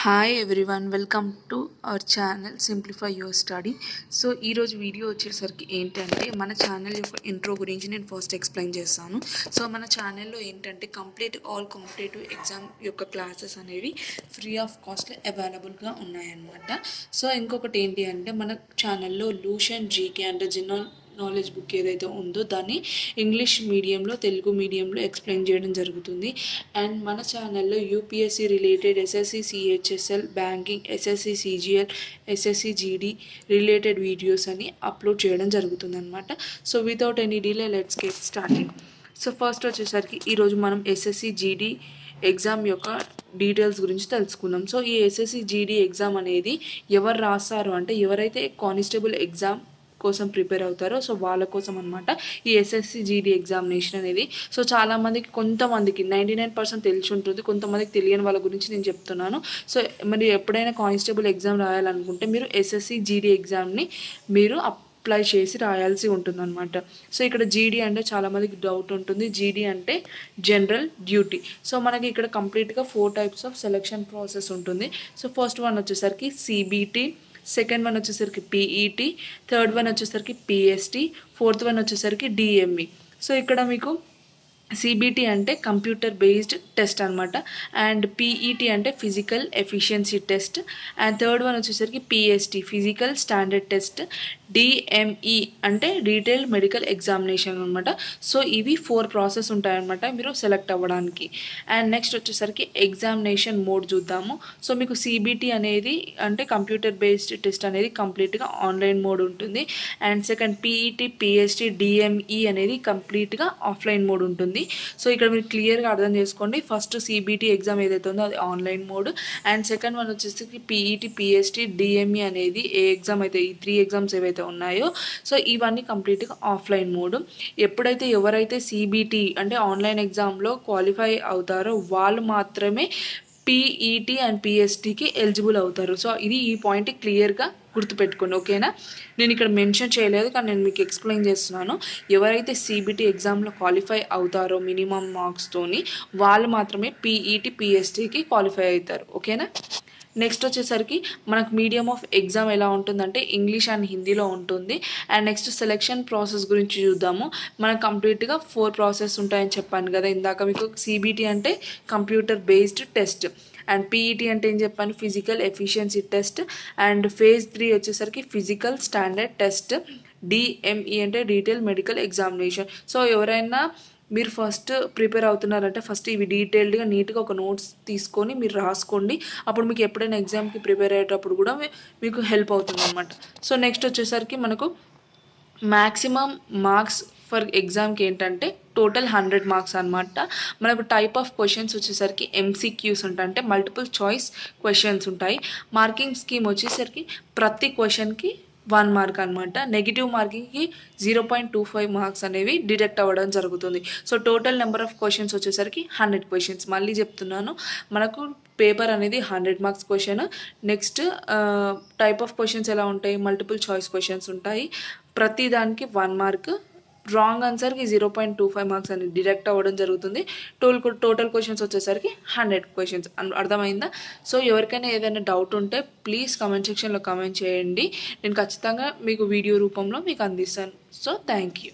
Hi everyone, welcome to our channel simplify your study. So ఈరోజు video వచ్చేసరికి ఏంటంటే మన ఛానల్ యొక్క ఇంట్రో గురించి నేను ఫస్ట్ ఎక్స్ప్లెయిన్ చేస్తాను. సో మన ఛానల్లో ఏంటంటే ఆల్ కాంపిటేటివ్ ఎగ్జామ్ యొక్క క్లాసెస్ అనేవి ఫ్రీ ఆఫ్ కాస్ట్ అవైలబుల్గా ఉన్నాయన్నమాట. సో ఇంకొకటి ఏంటి అంటే మన ఛానల్లో లూషన్ జీకే అంటే జనరల్ నాలెడ్జ్ బుక్ ఏదైతే ఉందో దాన్ని ఇంగ్లీష్ మీడియంలో తెలుగు మీడియంలో ఎక్స్ప్లెయిన్ చేయడం జరుగుతుంది. అండ్ మన ఛానల్లో UPSC related SSC CHSL banking SSC CGL SSC GD related videos అని అప్లోడ్ చేయడం జరుగుతుంది అనమాట. So without any delay let's get starting. So first వచ్చేసరికి ఈరోజు మనం ఎస్ఎస్సి జీడీ ఎగ్జామ్ యొక్క డీటెయిల్స్ గురించి తెలుసుకుందాం. సో ఈ ఎస్ఎస్సి జీడీ ఎగ్జామ్ అనేది ఎవరు రాస్తారు అంటే ఎవరైతే కానిస్టేబుల్ ఎగ్జామ్ కోసం ప్రిపేర్ అవుతారో సో వాళ్ళ కోసం అనమాట ఈ ఎస్ఎస్సి జీడీ ఎగ్జామినేషన్ అనేది. సో చాలామందికి కొంతమందికి 99% తెలిసి ఉంటుంది, కొంతమందికి తెలియని వాళ్ళ గురించి నేను చెప్తున్నాను. సో మరి ఎప్పుడైనా కానిస్టేబుల్ ఎగ్జామ్ రాయాలనుకుంటే మీరు ఎస్ఎస్సి జీడీ ఎగ్జామ్ని మీరు అప్లై చేసి రాయాల్సి ఉంటుందన్నమాట. సో ఇక్కడ జీడీ అంటే చాలామందికి డౌట్ ఉంటుంది, జీడీ అంటే జనరల్ డ్యూటీ. సో మనకి ఇక్కడ కంప్లీట్గా 4 types ఆఫ్ సెలెక్షన్ ప్రాసెస్ ఉంటుంది. సో ఫస్ట్ వన్ వచ్చేసరికి సిబిటి, సెకండ్ వన్ వచ్చేసరికి పీఈటీ, థర్డ్ వన్ వచ్చేసరికి పిఎస్టీ, ఫోర్త్ వన్ వచ్చేసరికి డిఎంఈ. సో ఇక్కడ మీకు సిబిటి అంటే కంప్యూటర్ బేస్డ్ టెస్ట్ అనమాట, అండ్ పీఈటీ అంటే physical efficiency test, and third one వచ్చేసరికి PST physical standard test, DME అంటే డీటెయిల్డ్ మెడికల్ ఎగ్జామినేషన్ అనమాట. సో ఇవి 4 ప్రాసెస్ ఉంటాయన్నమాట మీరు సెలెక్ట్ అవ్వడానికి. అండ్ నెక్స్ట్ వచ్చేసరికి ఎగ్జామినేషన్ మోడ్ చూద్దాము. సో మీకు సిబిటి అనేది అంటే కంప్యూటర్ బేస్డ్ టెస్ట్ అనేది కంప్లీట్గా ఆన్లైన్ మోడ్ ఉంటుంది. And second PET PST DME అనేది కంప్లీట్గా ఆఫ్లైన్ మోడ్ ఉంటుంది. సో ఇక్కడ మీరు క్లియర్గా అర్థం చేసుకోండి. ఫస్ట్ సిబిటి ఎగ్జామ్ ఏదైతే ఉందో అది online mode, and second one వచ్చేసి పీఈటీ పిఎస్టీ డిఎంఈ అనేది ఏ ఎగ్జామ్ అయితే ఈ 3 ఎగ్జామ్స్ ఏవైతే ఉన్నాయో సో ఇవన్నీ కంప్లీట్గా ఆఫ్లైన్ మోడ్. ఎప్పుడైతే ఎవరైతే సిబిటి అంటే ఆన్లైన్ ఎగ్జామ్లో క్వాలిఫై అవుతారో వాళ్ళు మాత్రమే పీఈటీ అండ్ పిఎస్టీకి ఎలిజిబుల్ అవుతారు. సో ఇది ఈ పాయింట్ క్లియర్గా గుర్తుపెట్టుకోండి, ఓకేనా. నేను ఇక్కడ మెన్షన్ చేయలేదు కానీ నేను మీకు ఎక్స్ప్లెయిన్ చేస్తున్నాను. ఎవరైతే సిబిటి ఎగ్జామ్లో క్వాలిఫై అవుతారో మినిమం మార్క్స్తోని వాళ్ళు మాత్రమే పీఈటీ పిఎస్టీకి క్వాలిఫై అవుతారు, ఓకేనా. నెక్స్ట్ వచ్చేసరికి మనకు మీడియం ఆఫ్ ఎగ్జామ్ ఎలా ఉంటుందంటే ఇంగ్లీష్ అండ్ హిందీలో ఉంటుంది. అండ్ నెక్స్ట్ సెలెక్షన్ ప్రాసెస్ గురించి చూద్దాము. మనకు కంప్లీట్గా 4 ప్రాసెస్ ఉంటాయని చెప్పాను కదా ఇందాక మీకు. సిబిటి అంటే computer based test, and PET అంటే ఏం చెప్పాను physical efficiency test, and phase 3 వచ్చేసరికి ఫిజికల్ స్టాండర్డ్ టెస్ట్, డిఎంఈ అంటే డీటెయిల్ మెడికల్ ఎగ్జామినేషన్. సో ఎవరైనా మీరు ఫస్ట్ ప్రిపేర్ అవుతున్నారంటే ఫస్ట్ ఇవి డీటెయిల్డ్గా నీట్గా ఒక నోట్స్ తీసుకొని మీరు రాసుకోండి. అప్పుడు మీకు ఎప్పుడైనా ఎగ్జామ్కి ప్రిపేర్ అయ్యేటప్పుడు కూడా మీకు హెల్ప్ అవుతుంది అనమాట. సో నెక్స్ట్ వచ్చేసరికి మనకు మ్యాక్సిమం మార్క్స్ ఫర్ ఎగ్జామ్కి ఏంటంటే టోటల్ 100 మార్క్స్ అనమాట. మనకు టైప్ ఆఫ్ క్వశ్చన్స్ వచ్చేసరికి ఎంసీక్యూస్ ఉంటాయి, అంటే మల్టిపుల్ చాయిస్ క్వశ్చన్స్ ఉంటాయి. మార్కింగ్ స్కీమ్ వచ్చేసరికి ప్రతి క్వశ్చన్కి 1 మార్క్ అనమాట. నెగిటివ్ మార్కింగ్కి 0.25 మార్క్స్ అనేవి డిడక్ట్ అవ్వడం జరుగుతుంది. So total number of questions వచ్చేసరికి 100 క్వశ్చన్స్. మళ్ళీ చెప్తున్నాను, మనకు పేపర్ అనేది 100 marks question. Next type of questions ఎలా ఉంటాయి, మల్టిపుల్ చాయిస్ క్వశ్చన్స్ ఉంటాయి. ప్రతి దానికి 1 మార్క్, రాంగ్ ఆన్సర్కి 0.25 మార్క్స్ అనేది డిడక్ట్ అవ్వడం జరుగుతుంది. టోటల్ క్వశ్చన్స్ వచ్చేసరికి 100 క్వశ్చన్స్. అర్థమైందా. సో ఎవరికైనా ఏదైనా డౌట్ ఉంటే ప్లీజ్ కామెంట్ సెక్షన్లో కామెంట్ చేయండి, నేను ఖచ్చితంగా మీకు వీడియో రూపంలో మీకు అందిస్తాను. So thank you.